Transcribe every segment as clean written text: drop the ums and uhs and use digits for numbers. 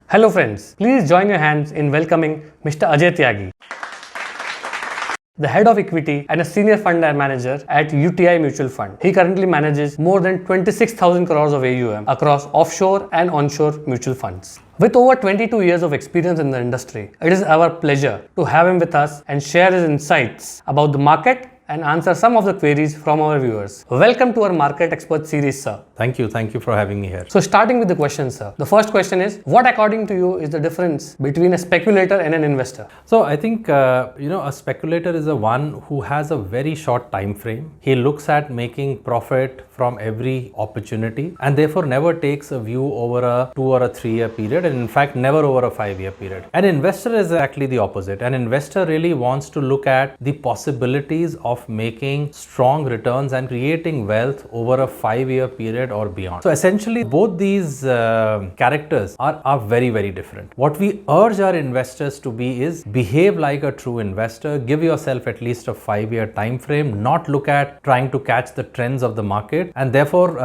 Hello friends, please join your hands in welcoming Mr. Ajay Tyagi, the head of equity and a senior fund manager at UTI Mutual Fund. He currently manages more than 26,000 crores of AUM across offshore and onshore mutual funds. With over 22 years of experience in the industry, it is our pleasure to have him with us and share his insights about the market and answer some of the queries from our viewers. Welcome to our Market Expert series, sir. Thank you for having me here. So starting with the question, sir. The first question is, what according to you is the difference between a speculator and an investor? So I think, a speculator is the one who has a very short time frame. He looks at making profit from every opportunity and therefore never takes a view over a 2 or a 3 year period, and in fact never over a 5 year period. An investor is actually the opposite. An investor really wants to look at the possibilities of making strong returns and creating wealth over a 5 year period or beyond. So essentially both these characters are very, very different. What we urge our investors to be is behave like a true investor, give yourself at least a 5 year time frame, not look at trying to catch the trends of the market, and therefore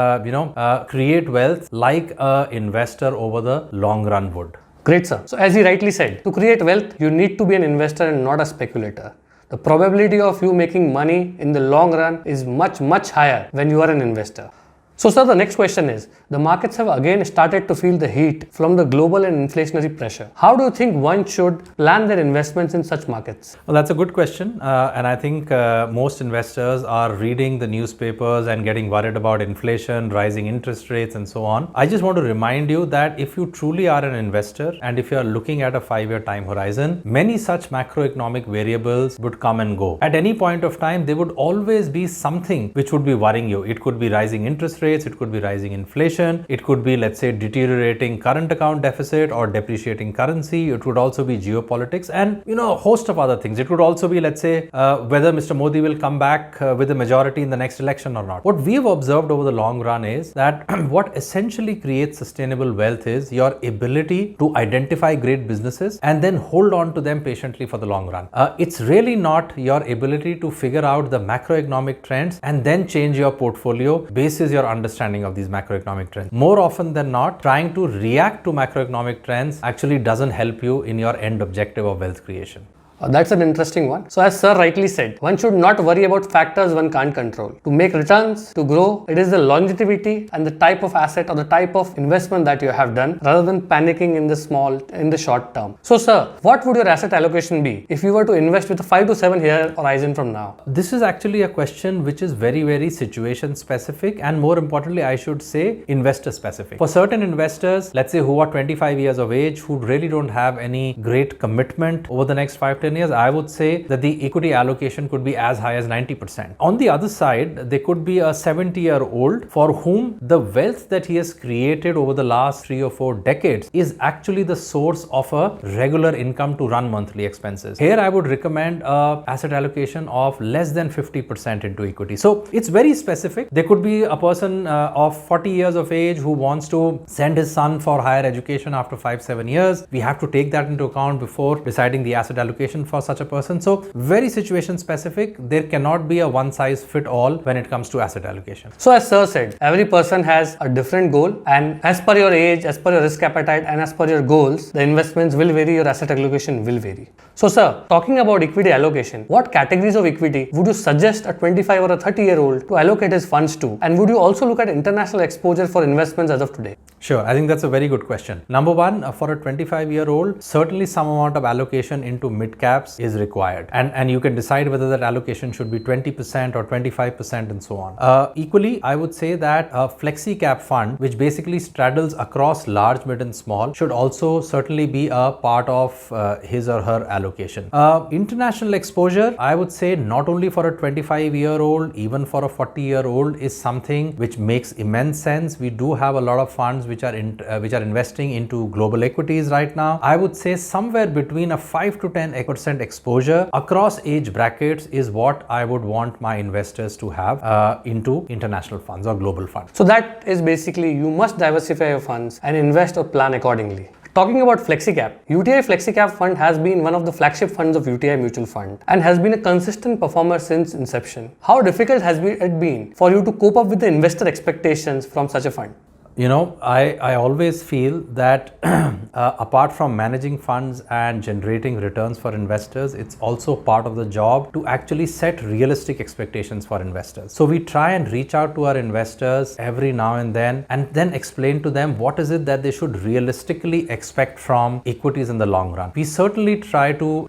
create wealth like an investor over the long run would. Great, sir. So as he rightly said, to create wealth, you need to be an investor and not a speculator. The probability of you making money in the long run is much, much higher when you are an investor. So sir, the next question is, the markets have again started to feel the heat from the global and inflationary pressure. How do you think one should plan their investments in such markets? Well, that's a good question. And I think most investors are reading the newspapers and getting worried about inflation, rising interest rates and so on. I just want to remind you that if you truly are an investor and if you are looking at a 5 year time horizon, many such macroeconomic variables would come and go. At any point of time, there would always be something which would be worrying you. It could be rising interest rates, it could be rising inflation, it could be, let's say, deteriorating current account deficit or depreciating currency. It would also be geopolitics and a host of other things. It could also be, let's say, whether Mr. Modi will come back with a majority in the next election or not. What we've observed over the long run is that what essentially creates sustainable wealth is your ability to identify great businesses and then hold on to them patiently for the long run. It's really not your ability to figure out the macroeconomic trends and then change your portfolio basis your understanding of these macroeconomic trends. More often than not, trying to react to macroeconomic trends actually doesn't help you in your end objective of wealth creation. That's an interesting one. So as sir rightly said, one should not worry about factors one can't control. To make returns, to grow, it is the longevity and the type of asset or the type of investment that you have done rather than panicking in the short term. So sir, what would your asset allocation be if you were to invest with a 5 to 7 year horizon from now? This is actually a question which is very, very situation specific and more importantly, I should say investor specific. For certain investors, let's say who are 25 years of age, who really don't have any great commitment over the next 5-10 years, I would say that the equity allocation could be as high as 90%. On the other side, there could be a 70-year-old for whom the wealth that he has created over the last 3 or 4 decades is actually the source of a regular income to run monthly expenses. Here I would recommend a asset allocation of less than 50% into equity. So it's very specific. There could be a person of 40 years of age who wants to send his son for higher education after 5-7 years. We have to take that into account before deciding the asset allocation for such a person. So very situation specific. There cannot be a one size fit all when it comes to asset allocation. So as sir said, every person has a different goal, and as per your age, as per your risk appetite and as per your goals, the investments will vary, your asset allocation will vary. So sir, talking about equity allocation, what categories of equity would you suggest a 25 or a 30-year-old to allocate his funds to? And would you also look at international exposure for investments as of today? Sure, I think that's a very good question. Number one, for a 25-year-old, certainly some amount of allocation into mid-caps is required. And you can decide whether that allocation should be 20% or 25% and so on. Equally, I would say that a flexi-cap fund, which basically straddles across large, mid and small, should also certainly be a part of his or her allocation. International exposure, I would say not only for a 25-year-old, even for a 40-year-old is something which makes immense sense. We do have a lot of funds which are investing into global equities right now. I would say somewhere between a 5 to 10% exposure across age brackets is what I would want my investors to have into international funds or global funds. So that is basically you must diversify your funds and invest or plan accordingly. Talking about FlexiCap, UTI FlexiCap Fund has been one of the flagship funds of UTI Mutual Fund and has been a consistent performer since inception. How difficult has it been for you to cope up with the investor expectations from such a fund? I always feel that apart from managing funds and generating returns for investors, it's also part of the job to actually set realistic expectations for investors. So we try and reach out to our investors every now and then explain to them what is it that they should realistically expect from equities in the long run. We certainly try to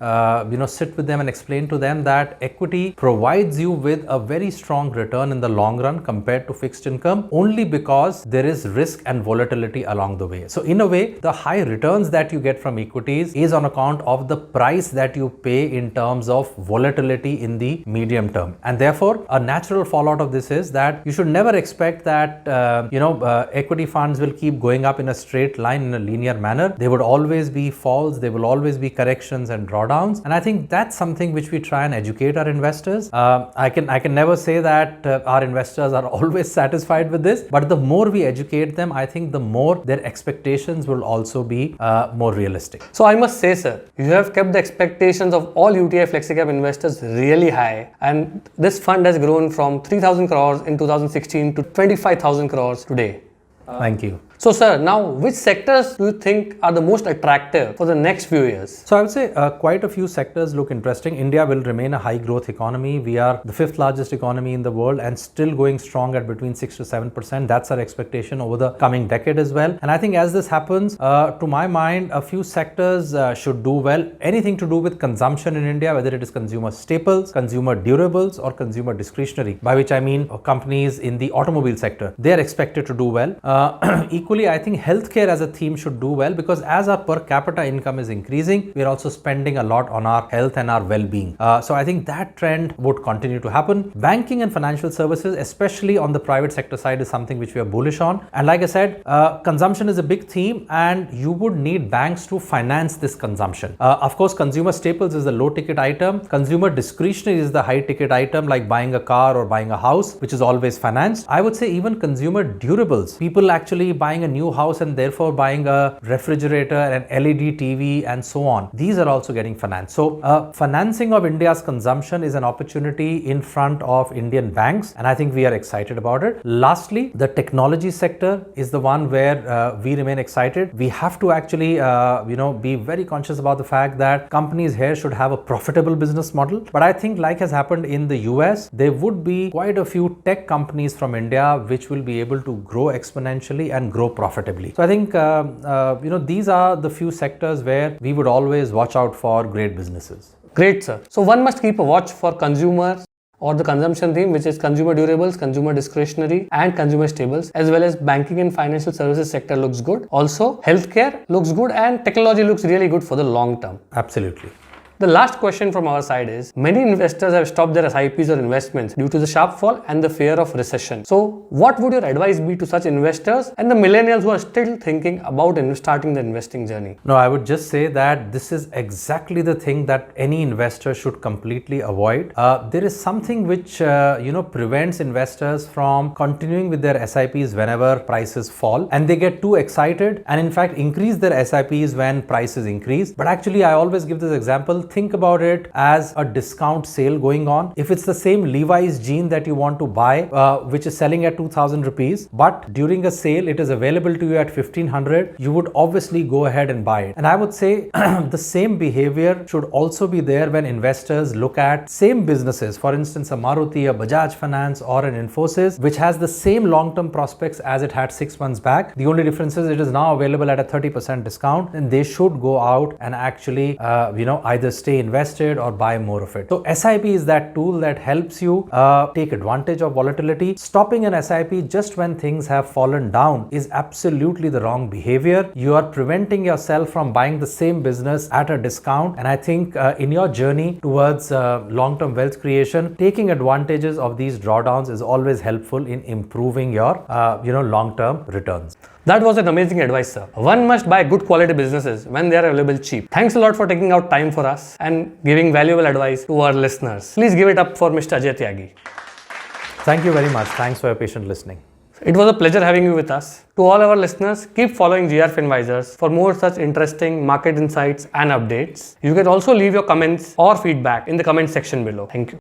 sit with them and explain to them that equity provides you with a very strong return in the long run compared to fixed income, only because there is risk and volatility along the way. So in a way, the high returns that you get from equities is on account of the price that you pay in terms of volatility in the medium term. And therefore, a natural fallout of this is that you should never expect that equity funds will keep going up in a straight line in a linear manner. There would always be falls, there will always be corrections and drawdowns. And I think that's something which we try and educate our investors. I can never say that our investors are always satisfied with this, but the more we educate them, I think the more their expectations will also be more realistic. So I must say, sir, you have kept the expectations of all UTI FlexiCap investors really high, and this fund has grown from 3,000 crores in 2016 to 25,000 crores today. Thank you. So, sir, now which sectors do you think are the most attractive for the next few years? So, I would say quite a few sectors look interesting. India will remain a high growth economy. We are the fifth largest economy in the world and still going strong at between 6 to 7%. That's our expectation over the coming decade as well. And I think as this happens, to my mind, a few sectors should do well. Anything to do with consumption in India, whether it is consumer staples, consumer durables, or consumer discretionary, by which I mean companies in the automobile sector, they are expected to do well. Equally, I think healthcare as a theme should do well, because as our per capita income is increasing, we are also spending a lot on our health and our well-being. So I think that trend would continue to happen. Banking and financial services, especially on the private sector side, is something which we are bullish on. And like I said, consumption is a big theme, and you would need banks to finance this consumption. Of course, consumer staples is the low ticket item. Consumer discretionary is the high ticket item, like buying a car or buying a house, which is always financed. I would say even consumer durables, people actually buying a new house and therefore buying a refrigerator, an LED TV and so on, these are also getting financed. So financing of India's consumption is an opportunity in front of Indian banks, and I think we are excited about it. Lastly, the technology sector is the one where we remain excited. We have to actually be very conscious about the fact that companies here should have a profitable business model. But I think, like has happened in the US, there would be quite a few tech companies from India which will be able to grow exponentially and grow profitably. So I think these are the few sectors where we would always watch out for great businesses. Great, sir. So one must keep a watch for consumers or the consumption theme, which is consumer durables, consumer discretionary and consumer staples, as well as banking and financial services sector looks good. Also, healthcare looks good and technology looks really good for the long term. Absolutely. The last question from our side is, many investors have stopped their SIPs or investments due to the sharp fall and the fear of recession. So what would your advice be to such investors and the millennials who are still thinking about starting the investing journey? No, I would just say that this is exactly the thing that any investor should completely avoid. There is something which prevents investors from continuing with their SIPs whenever prices fall, and they get too excited and in fact increase their SIPs when prices increase. But actually, I always give this example. Think about it as a discount sale going on. If it's the same Levi's jean that you want to buy, which is selling at 2,000 rupees, but during a sale it is available to you at 1,500, you would obviously go ahead and buy it. And I would say the same behavior should also be there when investors look at same businesses. For instance, a Maruti, a Bajaj Finance or an Infosys, which has the same long-term prospects as it had 6 months back. The only difference is it is now available at a 30% discount, and they should go out and actually either stay invested or buy more of it. So SIP is that tool that helps you take advantage of volatility. Stopping an SIP just when things have fallen down is absolutely the wrong behavior. You are preventing yourself from buying the same business at a discount. And I think in your journey towards long-term wealth creation, taking advantages of these drawdowns is always helpful in improving your long-term returns. That was an amazing advice, sir. One must buy good quality businesses when they are available cheap. Thanks a lot for taking out time for us and giving valuable advice to our listeners. Please give it up for Mr. Ajay Tyagi. Thank you very much. Thanks for your patient listening. It was a pleasure having you with us. To all our listeners, keep following grfinvisors for more such interesting market insights and updates. You can also leave your comments or feedback in the comment section below. Thank you.